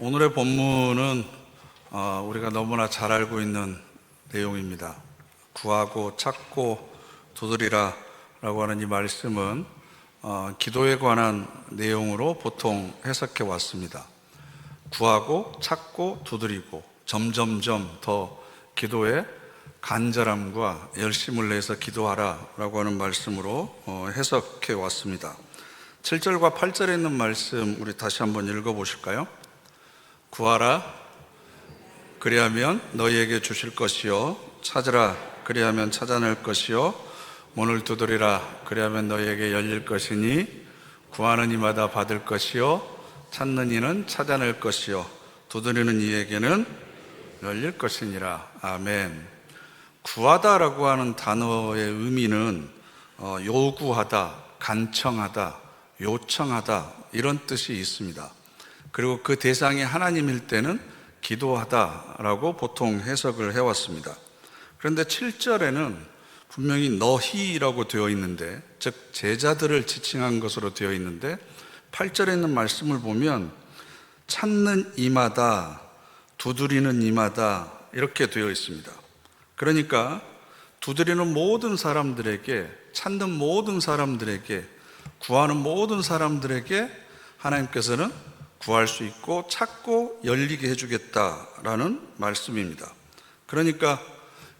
오늘의 본문은 우리가 너무나 잘 알고 있는 내용입니다. 구하고 찾고 두드리라 라고 하는 이 말씀은 기도에 관한 내용으로 보통 해석해 왔습니다. 구하고 찾고 두드리고 점점점 더 기도에 간절함과 열심을 내서 기도하라 라고 하는 말씀으로 해석해 왔습니다. 7절과 8절에 있는 말씀 우리 다시 한번 읽어 보실까요? 구하라 그리하면 너희에게 주실 것이요 찾으라 그리하면 찾아낼 것이요 문을 두드리라 그리하면 너희에게 열릴 것이니 구하는 이마다 받을 것이요 찾는 이는 찾아낼 것이요 두드리는 이에게는 열릴 것이니라. 아멘. 구하다라고 하는 단어의 의미는 요구하다, 간청하다, 요청하다 이런 뜻이 있습니다. 그리고 그 대상이 하나님일 때는 기도하다라고 보통 해석을 해왔습니다. 그런데 7절에는 분명히 너희라고 되어 있는데, 즉 제자들을 지칭한 것으로 되어 있는데 8절에 있는 말씀을 보면 찾는 이마다 두드리는 이마다 이렇게 되어 있습니다. 그러니까 두드리는 모든 사람들에게, 찾는 모든 사람들에게, 구하는 모든 사람들에게 하나님께서는 구할 수 있고 찾고 열리게 해주겠다라는 말씀입니다. 그러니까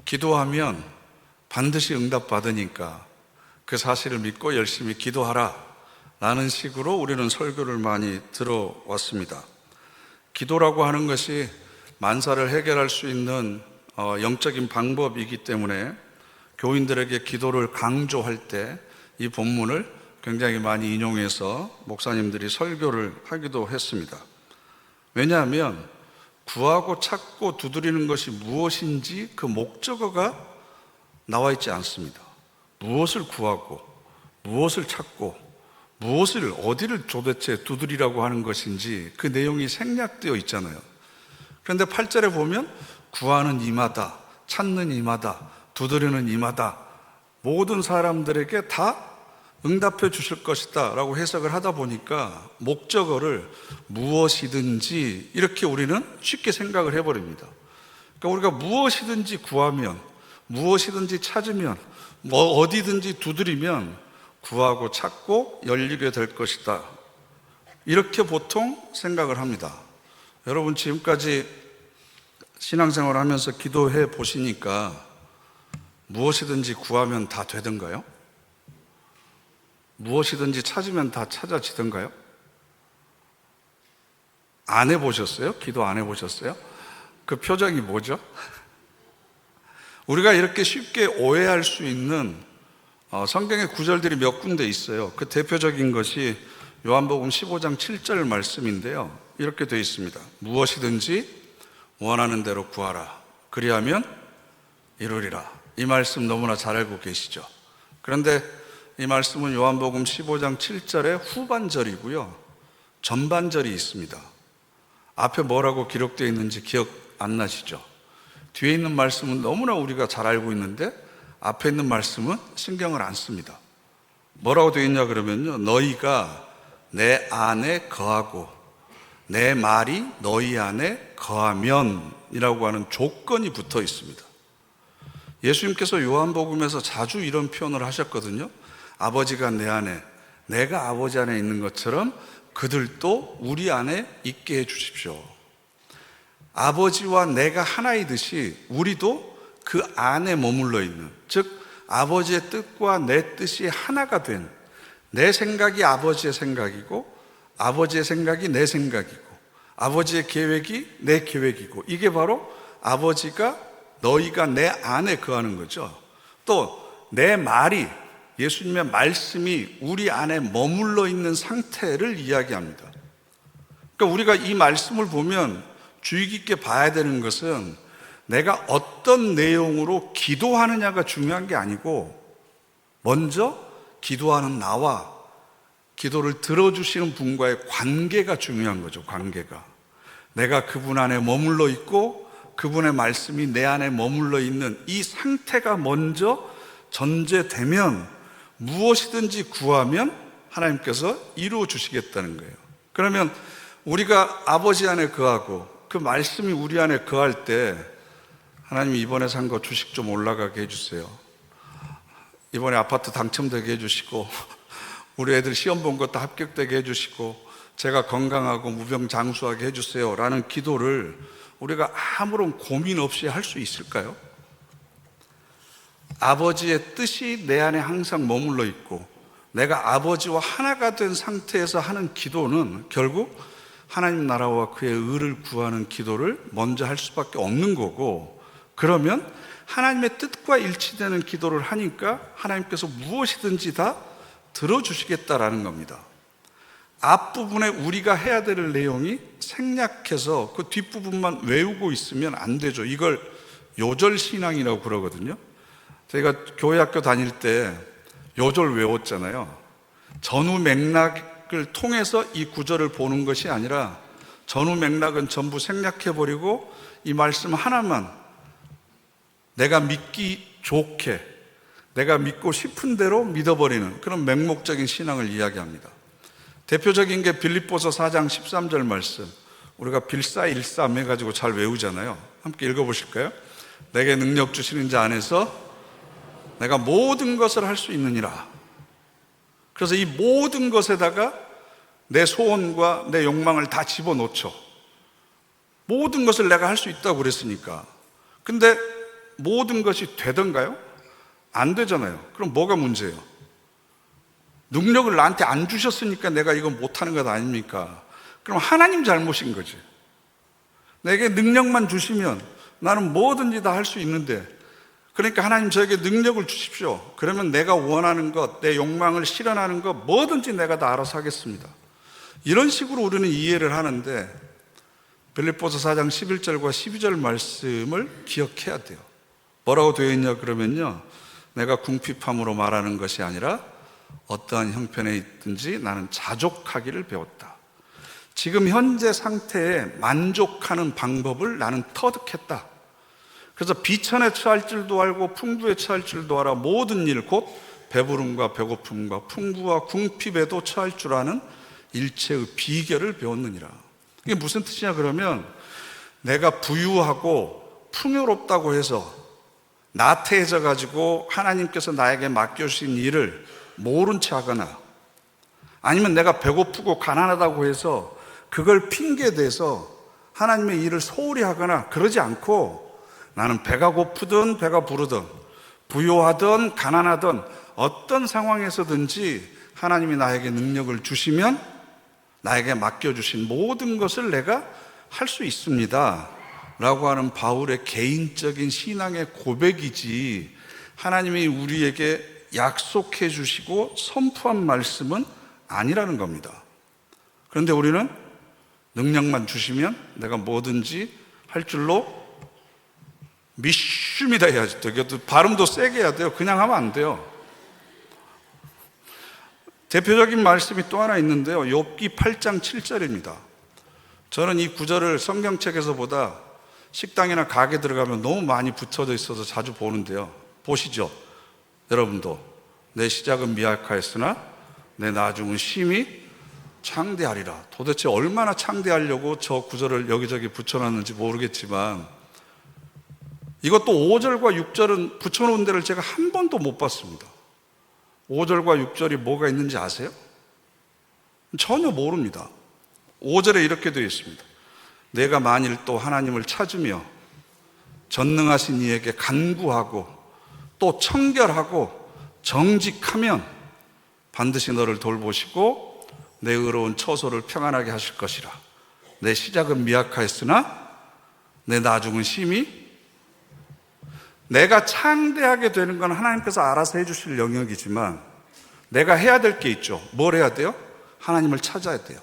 기도하면 반드시 응답받으니까 그 사실을 믿고 열심히 기도하라 라는 식으로 우리는 설교를 많이 들어왔습니다. 기도라고 하는 것이 만사를 해결할 수 있는 영적인 방법이기 때문에 교인들에게 기도를 강조할 때 이 본문을 굉장히 많이 인용해서 목사님들이 설교를 하기도 했습니다. 왜냐하면 구하고 찾고 두드리는 것이 무엇인지 그 목적어가 나와 있지 않습니다. 무엇을 구하고 무엇을 찾고 무엇을 어디를 도대체 두드리라고 하는 것인지 그 내용이 생략되어 있잖아요. 그런데 8절에 보면 구하는 이마다, 찾는 이마다, 두드리는 이마다 모든 사람들에게 다 응답해 주실 것이다 라고 해석을 하다 보니까 목적어를 무엇이든지 이렇게 우리는 쉽게 생각을 해버립니다. 그러니까 우리가 무엇이든지 구하면, 무엇이든지 찾으면, 어디든지 두드리면 구하고 찾고 열리게 될 것이다, 이렇게 보통 생각을 합니다. 여러분 지금까지 신앙생활을 하면서 기도해 보시니까 무엇이든지 구하면 다 되던가요? 무엇이든지 찾으면 다 찾아지던가요? 안 해보셨어요? 기도 안 해보셨어요? 그 표정이 뭐죠? 우리가 이렇게 쉽게 오해할 수 있는 성경의 구절들이 몇 군데 있어요. 그 대표적인 것이 요한복음 15장 7절 말씀인데요. 이렇게 되어 있습니다. 무엇이든지 원하는 대로 구하라 그리하면 이루리라. 이 말씀 너무나 잘 알고 계시죠? 그런데 이 말씀은 요한복음 15장 7절의 후반절이고요, 전반절이 있습니다. 앞에 뭐라고 기록되어 있는지 기억 안 나시죠? 뒤에 있는 말씀은 너무나 우리가 잘 알고 있는데 앞에 있는 말씀은 신경을 안 씁니다. 뭐라고 되어 있냐 그러면요, 너희가 내 안에 거하고 내 말이 너희 안에 거하면 이라고 하는 조건이 붙어 있습니다. 예수님께서 요한복음에서 자주 이런 표현을 하셨거든요. 아버지가 내 안에, 내가 아버지 안에 있는 것처럼 그들도 우리 안에 있게 해 주십시오. 아버지와 내가 하나이듯이 우리도 그 안에 머물러 있는, 즉 아버지의 뜻과 내 뜻이 하나가 된, 내 생각이 아버지의 생각이고 아버지의 생각이 내 생각이고 아버지의 계획이 내 계획이고, 이게 바로 아버지가 너희가 내 안에 거하는 거죠. 또 내 말이, 예수님의 말씀이 우리 안에 머물러 있는 상태를 이야기합니다. 그러니까 우리가 이 말씀을 보면 주의 깊게 봐야 되는 것은 내가 어떤 내용으로 기도하느냐가 중요한 게 아니고 먼저 기도하는 나와 기도를 들어주시는 분과의 관계가 중요한 거죠. 관계가. 내가 그분 안에 머물러 있고 그분의 말씀이 내 안에 머물러 있는 이 상태가 먼저 전제되면 무엇이든지 구하면 하나님께서 이루어 주시겠다는 거예요. 그러면 우리가 아버지 안에 거하고 그 말씀이 우리 안에 거할 때 하나님이 이번에 산 거 주식 좀 올라가게 해주세요. 이번에 아파트 당첨되게 해주시고 우리 애들 시험 본 것도 합격되게 해주시고 제가 건강하고 무병장수하게 해주세요 라는 기도를 우리가 아무런 고민 없이 할 수 있을까요? 아버지의 뜻이 내 안에 항상 머물러 있고 내가 아버지와 하나가 된 상태에서 하는 기도는 결국 하나님 나라와 그의 의를 구하는 기도를 먼저 할 수밖에 없는 거고, 그러면 하나님의 뜻과 일치되는 기도를 하니까 하나님께서 무엇이든지 다 들어주시겠다라는 겁니다. 앞부분에 우리가 해야 될 내용이 생략해서 그 뒷부분만 외우고 있으면 안 되죠. 이걸 요절신앙이라고 그러거든요. 제가 교회 학교 다닐 때 요절 외웠잖아요. 전후 맥락을 통해서 이 구절을 보는 것이 아니라 전후 맥락은 전부 생략해버리고 이 말씀 하나만 내가 믿기 좋게, 내가 믿고 싶은 대로 믿어버리는 그런 맹목적인 신앙을 이야기합니다. 대표적인 게 빌립보서 4장 13절 말씀, 우리가 빌사일삼 해가지고 잘 외우잖아요. 함께 읽어보실까요? 내게 능력 주시는 자 안에서 내가 모든 것을 할 수 있느니라. 그래서 이 모든 것에다가 내 소원과 내 욕망을 다 집어넣죠. 모든 것을 내가 할 수 있다고 그랬으니까. 근데 모든 것이 되던가요? 안 되잖아요. 그럼 뭐가 문제예요? 능력을 나한테 안 주셨으니까 내가 이거 못하는 것 아닙니까? 그럼 하나님 잘못인 거지. 내게 능력만 주시면 나는 뭐든지 다 할 수 있는데, 그러니까 하나님 저에게 능력을 주십시오. 그러면 내가 원하는 것, 내 욕망을 실현하는 것 뭐든지 내가 다 알아서 하겠습니다. 이런 식으로 우리는 이해를 하는데 빌립보서 4장 11절과 12절 말씀을 기억해야 돼요. 뭐라고 되어 있냐 그러면요, 내가 궁핍함으로 말하는 것이 아니라 어떠한 형편에 있든지 나는 자족하기를 배웠다. 지금 현재 상태에 만족하는 방법을 나는 터득했다. 그래서 비천에 처할 줄도 알고 풍부에 처할 줄도 알아 모든 일 곧 배부름과 배고픔과 풍부와 궁핍에도 처할 줄 아는 일체의 비결을 배웠느니라. 이게 무슨 뜻이냐 그러면 내가 부유하고 풍요롭다고 해서 나태해져 가지고 하나님께서 나에게 맡겨주신 일을 모른 채 하거나, 아니면 내가 배고프고 가난하다고 해서 그걸 핑계대서 하나님의 일을 소홀히 하거나 그러지 않고, 나는 배가 고프든 배가 부르든 부유하든 가난하든 어떤 상황에서든지 하나님이 나에게 능력을 주시면 나에게 맡겨주신 모든 것을 내가 할 수 있습니다 라고 하는 바울의 개인적인 신앙의 고백이지, 하나님이 우리에게 약속해 주시고 선포한 말씀은 아니라는 겁니다. 그런데 우리는 능력만 주시면 내가 뭐든지 할 줄로 믿습니다 해야지. 이것도 발음도 세게 해야 돼요. 그냥 하면 안 돼요. 대표적인 말씀이 또 하나 있는데요, 욥기 8장 7절입니다. 저는 이 구절을 성경책에서보다 식당이나 가게 들어가면 너무 많이 붙여져 있어서 자주 보는데요. 보시죠. 여러분도 내 시작은 미약하였으나 내 나중은 심히 창대하리라. 도대체 얼마나 창대하려고 저 구절을 여기저기 붙여놨는지 모르겠지만 이것도 5절과 6절은 붙여놓은 데를 제가 한 번도 못 봤습니다. 5절과 6절이 뭐가 있는지 아세요? 전혀 모릅니다. 5절에 이렇게 되어 있습니다. 내가 만일 또 하나님을 찾으며 전능하신 이에게 간구하고 또 청결하고 정직하면 반드시 너를 돌보시고 내 의로운 처소를 평안하게 하실 것이라. 내 시작은 미약하였으나 내 나중은 심히. 내가 창대하게 되는 건 하나님께서 알아서 해주실 영역이지만 내가 해야 될 게 있죠. 뭘 해야 돼요? 하나님을 찾아야 돼요.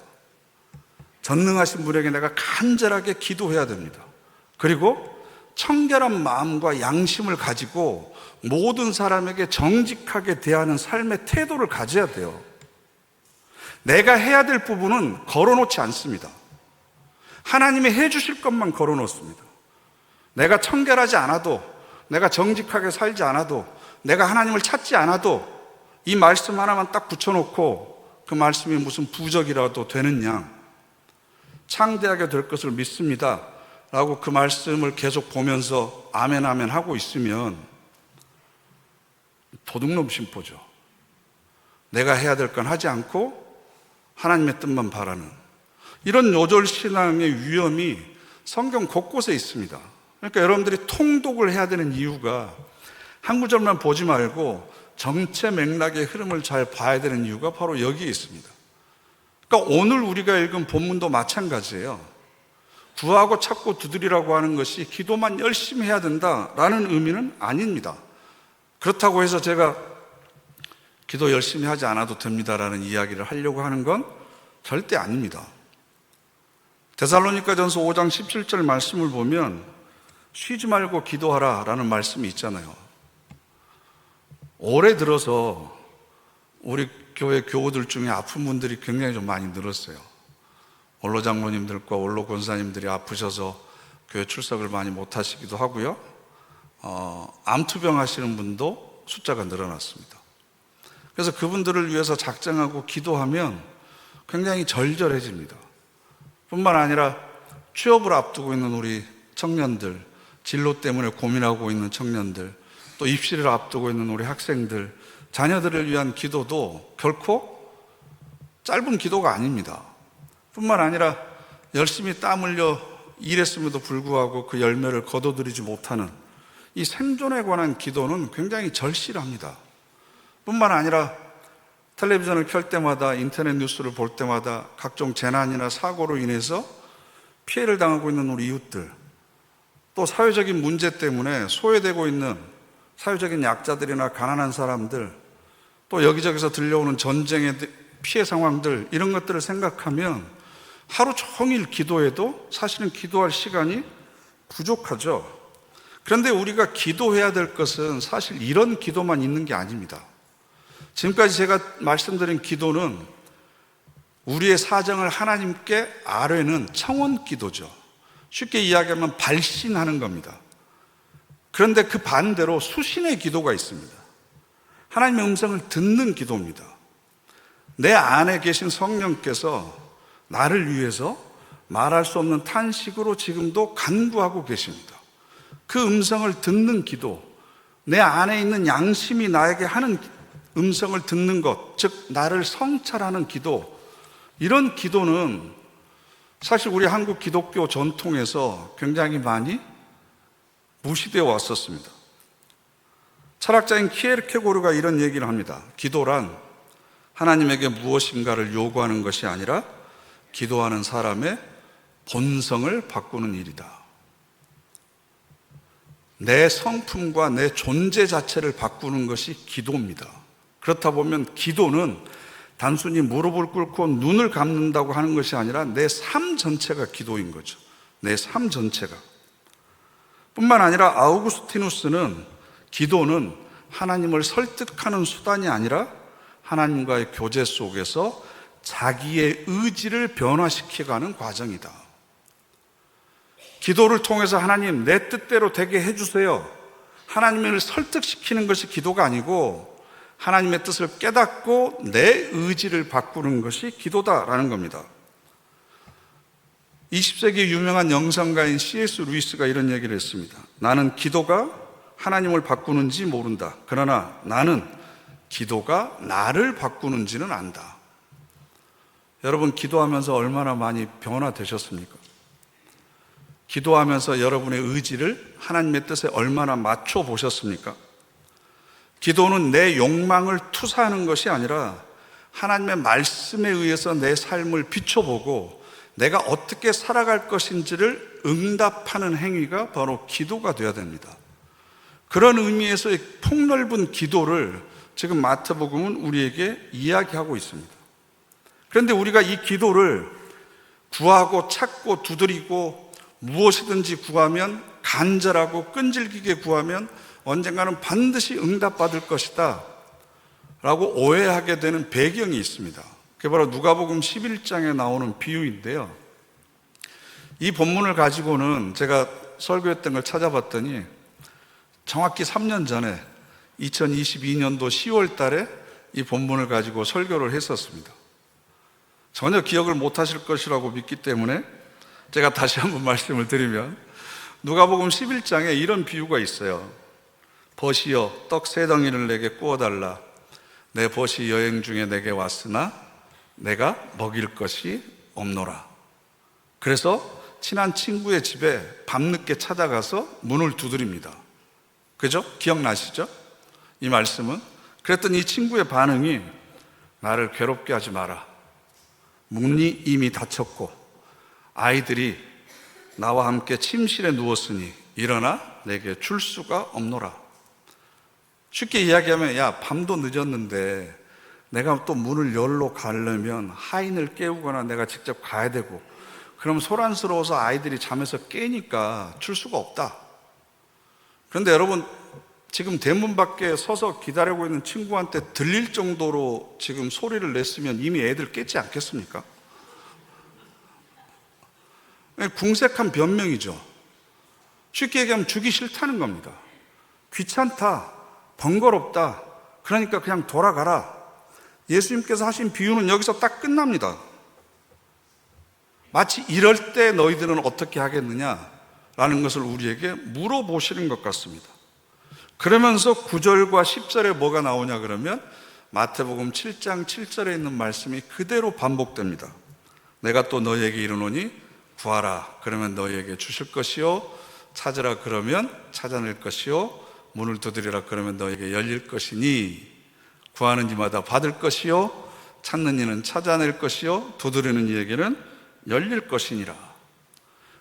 전능하신 분에게 내가 간절하게 기도해야 됩니다. 그리고 청결한 마음과 양심을 가지고 모든 사람에게 정직하게 대하는 삶의 태도를 가져야 돼요. 내가 해야 될 부분은 걸어놓지 않습니다. 하나님이 해주실 것만 걸어놓습니다. 내가 청결하지 않아도, 내가 정직하게 살지 않아도, 내가 하나님을 찾지 않아도 이 말씀 하나만 딱 붙여놓고 그 말씀이 무슨 부적이라도 되는 양, 창대하게 될 것을 믿습니다 라고 그 말씀을 계속 보면서 아멘 아멘 하고 있으면 도둑놈 심보죠. 내가 해야 될 건 하지 않고 하나님의 뜻만 바라는 이런 요절신앙의 위험이 성경 곳곳에 있습니다. 그러니까 여러분들이 통독을 해야 되는 이유가 한 구절만 보지 말고 전체 맥락의 흐름을 잘 봐야 되는 이유가 바로 여기에 있습니다. 그러니까 오늘 우리가 읽은 본문도 마찬가지예요. 구하고 찾고 두드리라고 하는 것이 기도만 열심히 해야 된다라는 의미는 아닙니다. 그렇다고 해서 제가 기도 열심히 하지 않아도 됩니다라는 이야기를 하려고 하는 건 절대 아닙니다. 데살로니가전서 5장 17절 말씀을 보면 쉬지 말고 기도하라 라는 말씀이 있잖아요. 올해 들어서 우리 교회 교우들 중에 아픈 분들이 굉장히 좀 많이 늘었어요. 원로 장로님들과 원로 권사님들이 아프셔서 교회 출석을 많이 못 하시기도 하고요. 암투병 하시는 분도 숫자가 늘어났습니다. 그래서 그분들을 위해서 작정하고 기도하면 굉장히 절절해집니다. 뿐만 아니라 취업을 앞두고 있는 우리 청년들, 진로 때문에 고민하고 있는 청년들, 또 입시를 앞두고 있는 우리 학생들, 자녀들을 위한 기도도 결코 짧은 기도가 아닙니다. 뿐만 아니라 열심히 땀 흘려 일했음에도 불구하고 그 열매를 거둬들이지 못하는 이 생존에 관한 기도는 굉장히 절실합니다. 뿐만 아니라 텔레비전을 켤 때마다 인터넷 뉴스를 볼 때마다 각종 재난이나 사고로 인해서 피해를 당하고 있는 우리 이웃들, 또 사회적인 문제 때문에 소외되고 있는 사회적인 약자들이나 가난한 사람들, 또 여기저기서 들려오는 전쟁의 피해 상황들, 이런 것들을 생각하면 하루 종일 기도해도 사실은 기도할 시간이 부족하죠. 그런데 우리가 기도해야 될 것은 사실 이런 기도만 있는 게 아닙니다. 지금까지 제가 말씀드린 기도는 우리의 사정을 하나님께 아뢰는 청원 기도죠. 쉽게 이야기하면 발신하는 겁니다. 그런데 그 반대로 수신의 기도가 있습니다. 하나님의 음성을 듣는 기도입니다. 내 안에 계신 성령께서 나를 위해서 말할 수 없는 탄식으로 지금도 간구하고 계십니다. 그 음성을 듣는 기도, 내 안에 있는 양심이 나에게 하는 음성을 듣는 것, 즉 나를 성찰하는 기도, 이런 기도는 사실 우리 한국 기독교 전통에서 굉장히 많이 무시되어 왔었습니다. 철학자인 키에르케고르가 이런 얘기를 합니다. 기도란 하나님에게 무엇인가를 요구하는 것이 아니라 기도하는 사람의 본성을 바꾸는 일이다. 내 성품과 내 존재 자체를 바꾸는 것이 기도입니다. 그렇다 보면 기도는 단순히 무릎을 꿇고 눈을 감는다고 하는 것이 아니라 내 삶 전체가 기도인 거죠. 내 삶 전체가. 뿐만 아니라 아우구스티누스는 기도는 하나님을 설득하는 수단이 아니라 하나님과의 교제 속에서 자기의 의지를 변화시켜가는 과정이다. 기도를 통해서 하나님 내 뜻대로 되게 해주세요. 하나님을 설득시키는 것이 기도가 아니고 하나님의 뜻을 깨닫고 내 의지를 바꾸는 것이 기도다라는 겁니다. 20세기 유명한 영성가인 C.S. 루이스가 이런 얘기를 했습니다. 나는 기도가 하나님을 바꾸는지 모른다. 그러나 나는 기도가 나를 바꾸는지는 안다. 여러분, 기도하면서 얼마나 많이 변화되셨습니까? 기도하면서 여러분의 의지를 하나님의 뜻에 얼마나 맞춰 보셨습니까? 기도는 내 욕망을 투사하는 것이 아니라 하나님의 말씀에 의해서 내 삶을 비춰보고 내가 어떻게 살아갈 것인지를 응답하는 행위가 바로 기도가 되어야 됩니다. 그런 의미에서의 폭넓은 기도를 지금 마태복음은 우리에게 이야기하고 있습니다. 그런데 우리가 이 기도를 구하고 찾고 두드리고 무엇이든지 구하면, 간절하고 끈질기게 구하면 언젠가는 반드시 응답받을 것이다 라고 오해하게 되는 배경이 있습니다. 그게 바로 누가복음 11장에 나오는 비유인데요. 이 본문을 가지고는 제가 설교했던 걸 찾아봤더니 정확히 3년 전에 2022년도 10월 달에 이 본문을 가지고 설교를 했었습니다. 전혀 기억을 못 하실 것이라고 믿기 때문에 제가 다시 한번 말씀을 드리면 누가복음 11장에 이런 비유가 있어요. 벗이여 떡 세 덩이를 내게 구워달라. 내 벗이 여행 중에 내게 왔으나 내가 먹일 것이 없노라. 그래서 친한 친구의 집에 밤늦게 찾아가서 문을 두드립니다. 그죠? 기억나시죠? 이 말씀은. 그랬더니 이 친구의 반응이 나를 괴롭게 하지 마라. 문이 이미 닫혔고 아이들이 나와 함께 침실에 누웠으니 일어나 내게 줄 수가 없노라. 쉽게 이야기하면 야, 밤도 늦었는데 내가 또 문을 열러 가려면 하인을 깨우거나 내가 직접 가야 되고 그럼 소란스러워서 아이들이 잠에서 깨니까 줄 수가 없다. 그런데 여러분, 지금 대문 밖에 서서 기다리고 있는 친구한테 들릴 정도로 지금 소리를 냈으면 이미 애들 깼지 않겠습니까? 궁색한 변명이죠. 쉽게 얘기하면 주기 싫다는 겁니다. 귀찮다, 번거롭다, 그러니까 그냥 돌아가라. 예수님께서 하신 비유는 여기서 딱 끝납니다. 마치 이럴 때 너희들은 어떻게 하겠느냐라는 것을 우리에게 물어보시는 것 같습니다. 그러면서 9절과 10절에 뭐가 나오냐 그러면 마태복음 7장 7절에 있는 말씀이 그대로 반복됩니다. 내가 또 너희에게 이르노니 구하라 그러면 너희에게 주실 것이요, 찾으라 그러면 찾아낼 것이요, 문을 두드리라 그러면 너희에게 열릴 것이니 구하는 이마다 받을 것이요, 찾는 이는 찾아낼 것이요, 두드리는 이에게는 열릴 것이니라.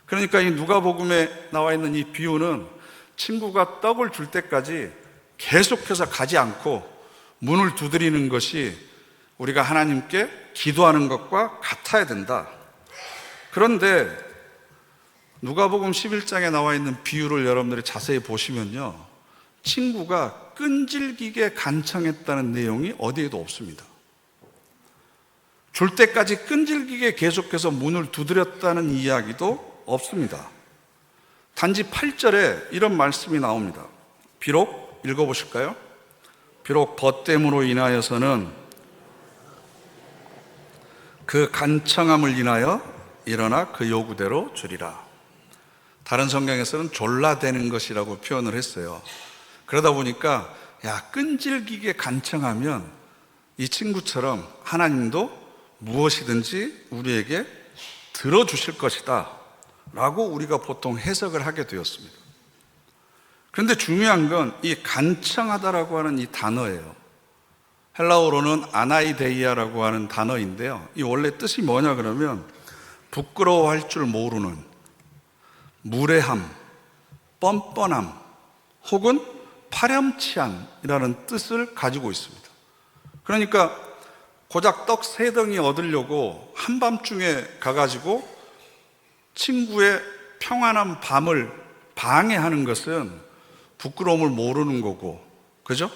그러니까 이 누가복음에 나와 있는 이 비유는 친구가 떡을 줄 때까지 계속해서 가지 않고 문을 두드리는 것이 우리가 하나님께 기도하는 것과 같아야 된다. 그런데 누가복음 11장에 나와 있는 비유를 여러분들이 자세히 보시면요, 친구가 끈질기게 간청했다는 내용이 어디에도 없습니다. 줄 때까지 끈질기게 계속해서 문을 두드렸다는 이야기도 없습니다. 단지 8절에 이런 말씀이 나옵니다. 비록, 읽어보실까요? 비록 벗됨으로 인하여서는 그 간청함을 인하여 일어나 그 요구대로 주리라. 다른 성경에서는 졸라대는 것이라고 표현을 했어요. 그러다 보니까 야, 끈질기게 간청하면 이 친구처럼 하나님도 무엇이든지 우리에게 들어주실 것이다 라고 우리가 보통 해석을 하게 되었습니다. 그런데 중요한 건 이 간청하다라고 하는 이 단어예요. 헬라어로는 아나이데이아라고 하는 단어인데요, 이 원래 뜻이 뭐냐 그러면 부끄러워할 줄 모르는, 무례함, 뻔뻔함 혹은 파렴치한이라는 뜻을 가지고 있습니다. 그러니까 고작 떡 세 덩이 얻으려고 한밤중에 가가지고 친구의 평안한 밤을 방해하는 것은 부끄러움을 모르는 거고, 그죠?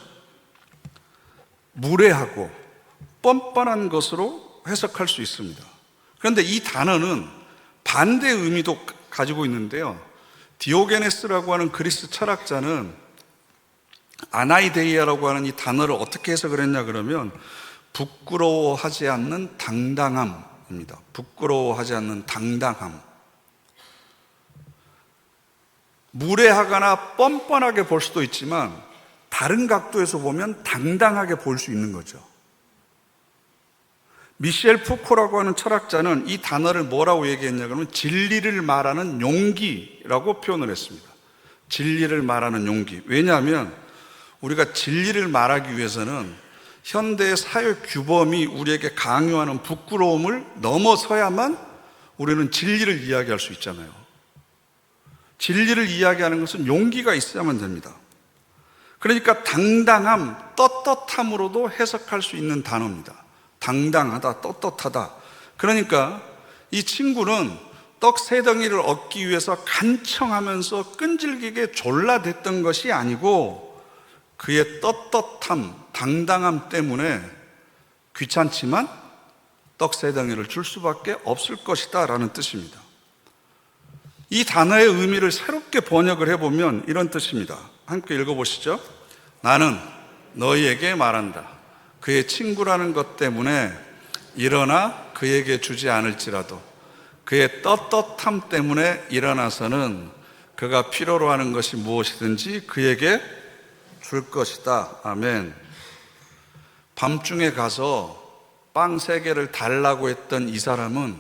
무례하고 뻔뻔한 것으로 해석할 수 있습니다. 그런데 이 단어는 반대 의미도 가지고 있는데요, 디오게네스라고 하는 그리스 철학자는 아나이데이아라고 하는 이 단어를 어떻게 해석을 했냐 그러면 부끄러워하지 않는 당당함입니다. 부끄러워하지 않는 당당함. 무례하거나 뻔뻔하게 볼 수도 있지만 다른 각도에서 보면 당당하게 볼 수 있는 거죠. 미셸 푸코라고 하는 철학자는 이 단어를 뭐라고 얘기했냐 그러면 진리를 말하는 용기라고 표현을 했습니다. 진리를 말하는 용기. 왜냐하면 우리가 진리를 말하기 위해서는 현대의 사회 규범이 우리에게 강요하는 부끄러움을 넘어서야만 우리는 진리를 이야기할 수 있잖아요. 진리를 이야기하는 것은 용기가 있어야만 됩니다. 그러니까 당당함, 떳떳함으로도 해석할 수 있는 단어입니다. 당당하다, 떳떳하다. 그러니까 이 친구는 떡 세 덩이를 얻기 위해서 간청하면서 끈질기게 졸라댔던 것이 아니고 그의 떳떳함, 당당함 때문에 귀찮지만 떡 세 덩이를 줄 수밖에 없을 것이다 라는 뜻입니다. 이 단어의 의미를 새롭게 번역을 해보면 이런 뜻입니다. 함께 읽어보시죠. 나는 너희에게 말한다. 그의 친구라는 것 때문에 일어나 그에게 주지 않을지라도 그의 떳떳함 때문에 일어나서는 그가 필요로 하는 것이 무엇이든지 그에게 줄 것이다. 아멘. 밤중에 가서 빵 3개를 달라고 했던 이 사람은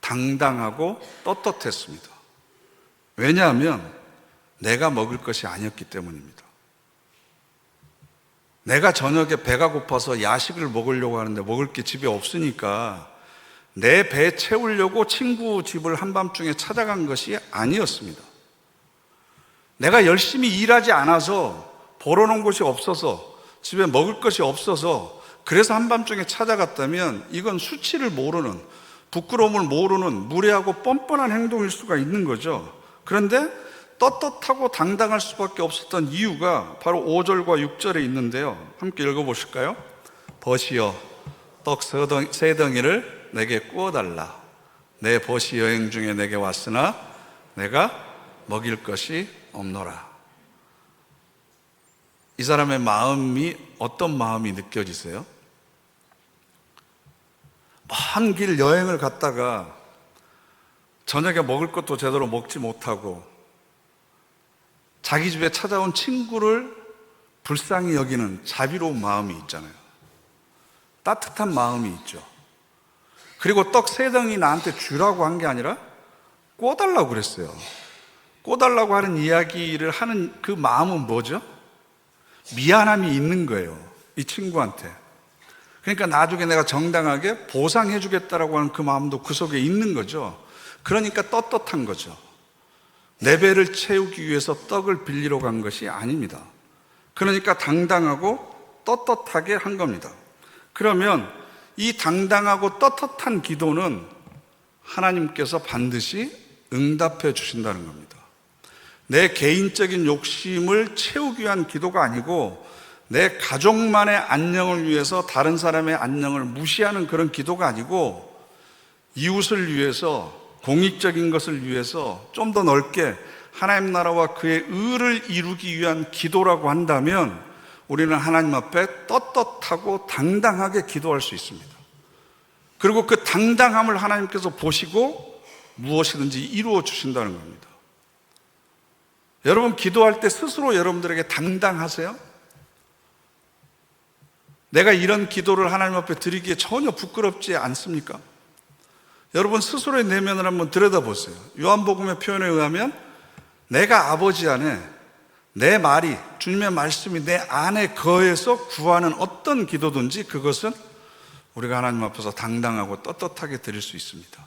당당하고 떳떳했습니다. 왜냐하면 내가 먹을 것이 아니었기 때문입니다. 내가 저녁에 배가 고파서 야식을 먹으려고 하는데 먹을 게 집에 없으니까 내 배 채우려고 친구 집을 한밤중에 찾아간 것이 아니었습니다. 내가 열심히 일하지 않아서 벌어놓은 것이 없어서 집에 먹을 것이 없어서 그래서 한밤중에 찾아갔다면 이건 수치를 모르는, 부끄러움을 모르는 무례하고 뻔뻔한 행동일 수가 있는 거죠. 그런데 떳떳하고 당당할 수밖에 없었던 이유가 바로 5절과 6절에 있는데요. 함께 읽어보실까요? 벗이여 떡 3덩이를 내게 구워달라. 내 벗이 여행 중에 내게 왔으나 내가 먹일 것이 없노라. 이 사람의 마음이 어떤 마음이 느껴지세요? 먼 길 여행을 갔다가 저녁에 먹을 것도 제대로 먹지 못하고 자기 집에 찾아온 친구를 불쌍히 여기는 자비로운 마음이 있잖아요. 따뜻한 마음이 있죠. 그리고 떡 3덩이 나한테 주라고 한 게 아니라 꿔달라고 그랬어요. 꿔달라고 하는 이야기를 하는 그 마음은 뭐죠? 미안함이 있는 거예요, 이 친구한테. 그러니까 나중에 내가 정당하게 보상해 주겠다라고 하는 그 마음도 그 속에 있는 거죠. 그러니까 떳떳한 거죠. 내 배를 채우기 위해서 떡을 빌리러 간 것이 아닙니다. 그러니까 당당하고 떳떳하게 한 겁니다. 그러면 이 당당하고 떳떳한 기도는 하나님께서 반드시 응답해 주신다는 겁니다. 내 개인적인 욕심을 채우기 위한 기도가 아니고 내 가족만의 안녕을 위해서 다른 사람의 안녕을 무시하는 그런 기도가 아니고 이웃을 위해서, 공익적인 것을 위해서 좀 더 넓게 하나님 나라와 그의 의를 이루기 위한 기도라고 한다면 우리는 하나님 앞에 떳떳하고 당당하게 기도할 수 있습니다. 그리고 그 당당함을 하나님께서 보시고 무엇이든지 이루어 주신다는 겁니다. 여러분, 기도할 때 스스로 여러분들에게 당당하세요? 내가 이런 기도를 하나님 앞에 드리기에 전혀 부끄럽지 않습니까? 여러분, 스스로의 내면을 한번 들여다보세요. 요한복음의 표현에 의하면 내가 아버지 안에 내 말이, 주님의 말씀이 내 안에 거해서 구하는 어떤 기도든지 그것은 우리가 하나님 앞에서 당당하고 떳떳하게 드릴 수 있습니다.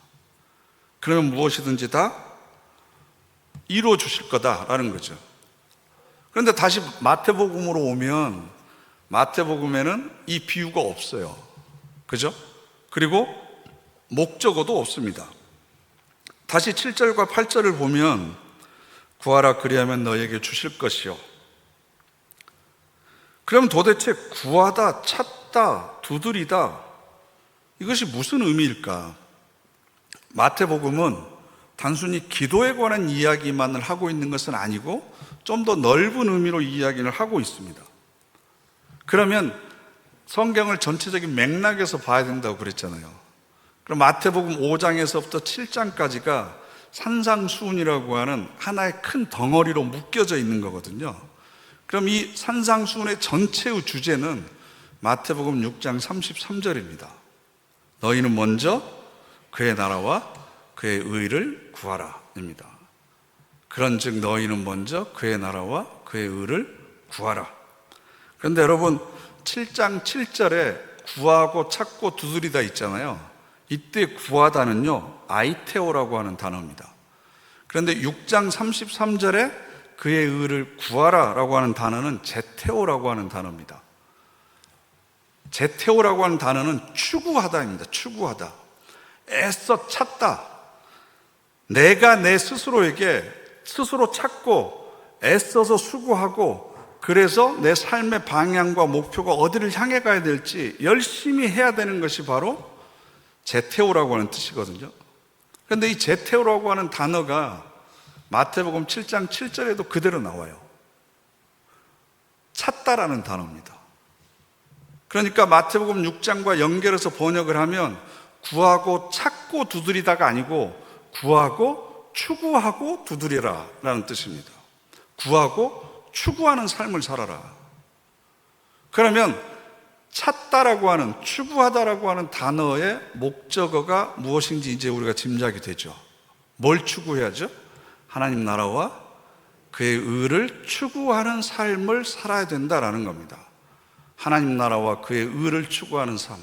그러면 무엇이든지 다 이루어 주실 거다라는 거죠. 그런데 다시 마태복음으로 오면 마태복음에는 이 비유가 없어요. 그죠? 그리고 목적어도 없습니다. 다시 7절과 8절을 보면 구하라 그리하면 너에게 주실 것이요. 그럼 도대체 구하다, 찾다, 두드리다 이것이 무슨 의미일까? 마태복음은 단순히 기도에 관한 이야기만을 하고 있는 것은 아니고 좀 더 넓은 의미로 이야기를 하고 있습니다. 그러면 성경을 전체적인 맥락에서 봐야 된다고 그랬잖아요. 그럼 마태복음 5장에서부터 7장까지가 산상수훈이라고 하는 하나의 큰 덩어리로 묶여져 있는 거거든요. 그럼 이 산상수훈의 전체의 주제는 마태복음 6장 33절입니다. 너희는 먼저 그의 나라와 그의 의를 구하라 입니다. 그런즉 너희는 먼저 그의 나라와 그의 의를 구하라. 그런데 여러분, 7장 7절에 구하고 찾고 두드리다 있잖아요. 이때 구하다는요, 아이테오라고 하는 단어입니다. 그런데 6장 33절에 그의 의를 구하라 라고 하는 단어는 제테오라고 하는 단어입니다. 제테오라고 하는 단어는 추구하다입니다. 추구하다. 애써 찾다. 내가 내 스스로에게 스스로 찾고 애써서 수고하고 그래서 내 삶의 방향과 목표가 어디를 향해 가야 될지 열심히 해야 되는 것이 바로 제테오라고 하는 뜻이거든요. 그런데 이 제테오라고 하는 단어가 마태복음 7장 7절에도 그대로 나와요. 찾다라는 단어입니다. 그러니까 마태복음 6장과 연결해서 번역을 하면 구하고 찾고 두드리다가 아니고 구하고 추구하고 두드리라 라는 뜻입니다. 구하고 추구하는 삶을 살아라. 그러면 찾다라고 하는, 추구하다라고 하는 단어의 목적어가 무엇인지 이제 우리가 짐작이 되죠. 뭘 추구해야죠? 하나님 나라와 그의 의를 추구하는 삶을 살아야 된다라는 겁니다. 하나님 나라와 그의 의를 추구하는 삶.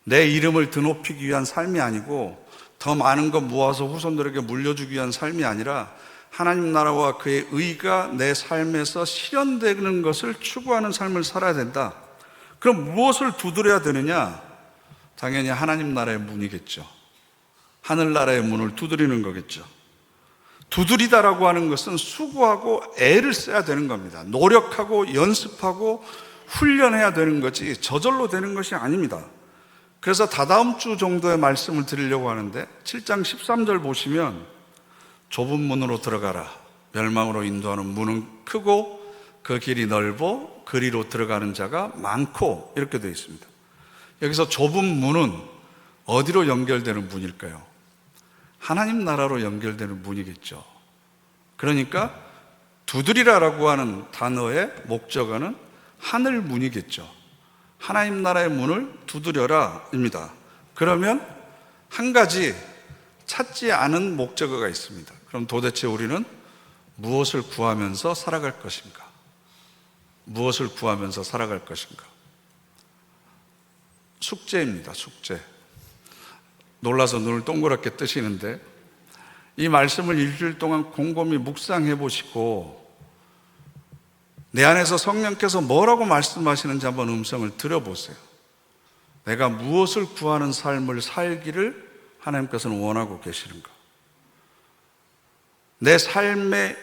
내 이름을 드높이기 위한 삶이 아니고 더 많은 것 모아서 후손들에게 물려주기 위한 삶이 아니라 하나님 나라와 그의 의가 내 삶에서 실현되는 것을 추구하는 삶을 살아야 된다. 그럼 무엇을 두드려야 되느냐? 당연히 하나님 나라의 문이겠죠. 하늘나라의 문을 두드리는 거겠죠. 두드리다라고 하는 것은 수고하고 애를 써야 되는 겁니다. 노력하고 연습하고 훈련해야 되는 거지 저절로 되는 것이 아닙니다. 그래서 다다음 주 정도의 말씀을 드리려고 하는데 7장 13절 보시면 좁은 문으로 들어가라. 멸망으로 인도하는 문은 크고 그 길이 넓어 그리로 들어가는 자가 많고 이렇게 되어 있습니다. 여기서 좁은 문은 어디로 연결되는 문일까요? 하나님 나라로 연결되는 문이겠죠. 그러니까 두드리라라고 하는 단어의 목적어는 하늘 문이겠죠. 하나님 나라의 문을 두드려라 입니다. 그러면 한 가지 찾지 않은 목적어가 있습니다. 그럼 도대체 우리는 무엇을 구하면서 살아갈 것인가? 무엇을 구하면서 살아갈 것인가? 숙제입니다. 숙제. 놀라서 눈을 동그랗게 뜨시는데 이 말씀을 일주일 동안 곰곰이 묵상해 보시고 내 안에서 성령께서 뭐라고 말씀하시는지 한번 음성을 들어보세요. 내가 무엇을 구하는 삶을 살기를 하나님께서는 원하고 계시는가? 내 삶의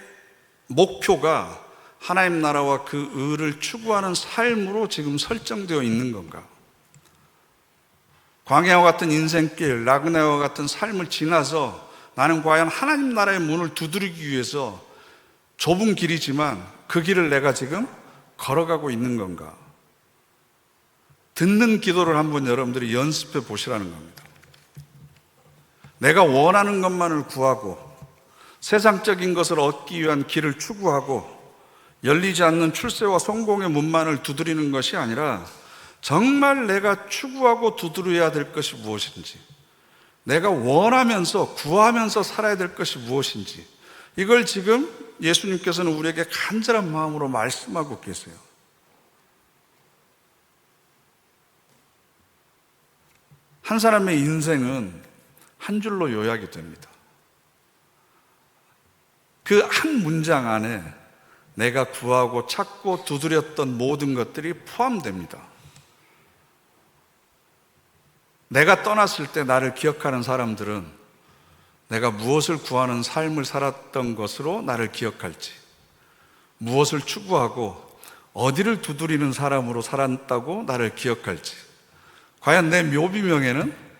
목표가 하나님 나라와 그 의를 추구하는 삶으로 지금 설정되어 있는 건가? 광야와 같은 인생길, 라그나와 같은 삶을 지나서 나는 과연 하나님 나라의 문을 두드리기 위해서 좁은 길이지만 그 길을 내가 지금 걸어가고 있는 건가? 듣는 기도를 한번 여러분들이 연습해 보시라는 겁니다. 내가 원하는 것만을 구하고 세상적인 것을 얻기 위한 길을 추구하고 열리지 않는 출세와 성공의 문만을 두드리는 것이 아니라 정말 내가 추구하고 두드려야 될 것이 무엇인지, 내가 원하면서 구하면서 살아야 될 것이 무엇인지, 이걸 지금 예수님께서는 우리에게 간절한 마음으로 말씀하고 계세요. 한 사람의 인생은 한 줄로 요약이 됩니다. 그 한 문장 안에 내가 구하고 찾고 두드렸던 모든 것들이 포함됩니다. 내가 떠났을 때 나를 기억하는 사람들은 내가 무엇을 구하는 삶을 살았던 것으로 나를 기억할지, 무엇을 추구하고 어디를 두드리는 사람으로 살았다고 나를 기억할지, 과연 내 묘비명에는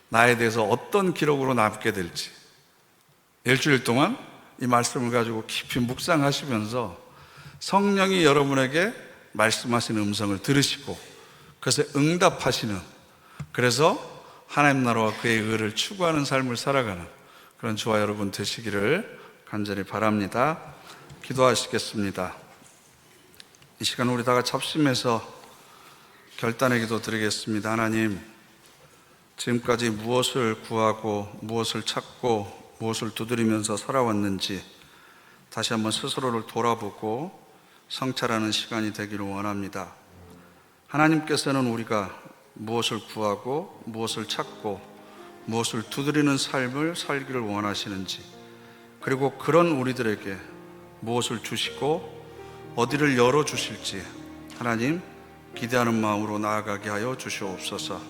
나에 대해서 어떤 기록으로 남게 될지, 일주일 동안 이 말씀을 가지고 깊이 묵상하시면서 성령이 여러분에게 말씀하시는 음성을 들으시고 그것에 응답하시는, 그래서 하나님 나라와 그의 의를 추구하는 삶을 살아가는 그런 저와 여러분 되시기를 간절히 바랍니다. 기도하시겠습니다. 이 시간 우리 다 같이 합심해서 결단의 기도 드리겠습니다. 하나님, 지금까지 무엇을 구하고 무엇을 찾고 무엇을 두드리면서 살아왔는지 다시 한번 스스로를 돌아보고 성찰하는 시간이 되기를 원합니다. 하나님께서는 우리가 무엇을 구하고 무엇을 찾고 무엇을 두드리는 삶을 살기를 원하시는지, 그리고 그런 우리들에게 무엇을 주시고 어디를 열어주실지 하나님 기대하는 마음으로 나아가게 하여 주시옵소서.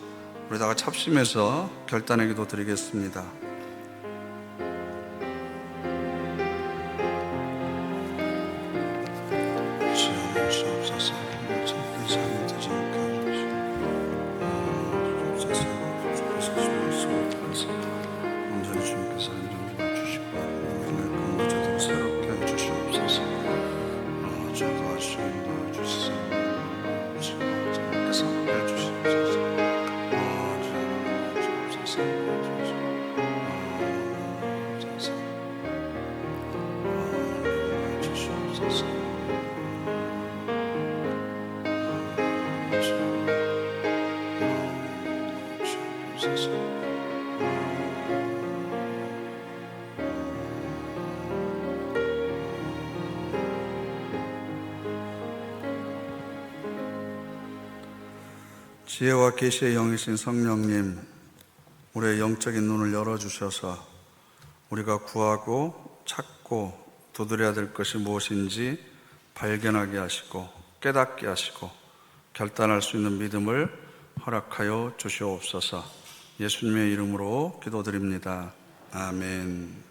우리 다 같이 합심해서 결단의 기도 드리겠습니다. 주옵소서. 지혜와 계시의 영이신 성령님, 우리의 영적인 눈을 열어주셔서 우리가 구하고 찾고 두드려야 될 것이 무엇인지 발견하게 하시고 깨닫게 하시고 결단할 수 있는 믿음을 허락하여 주시옵소서. 예수님의 이름으로 기도드립니다. 아멘.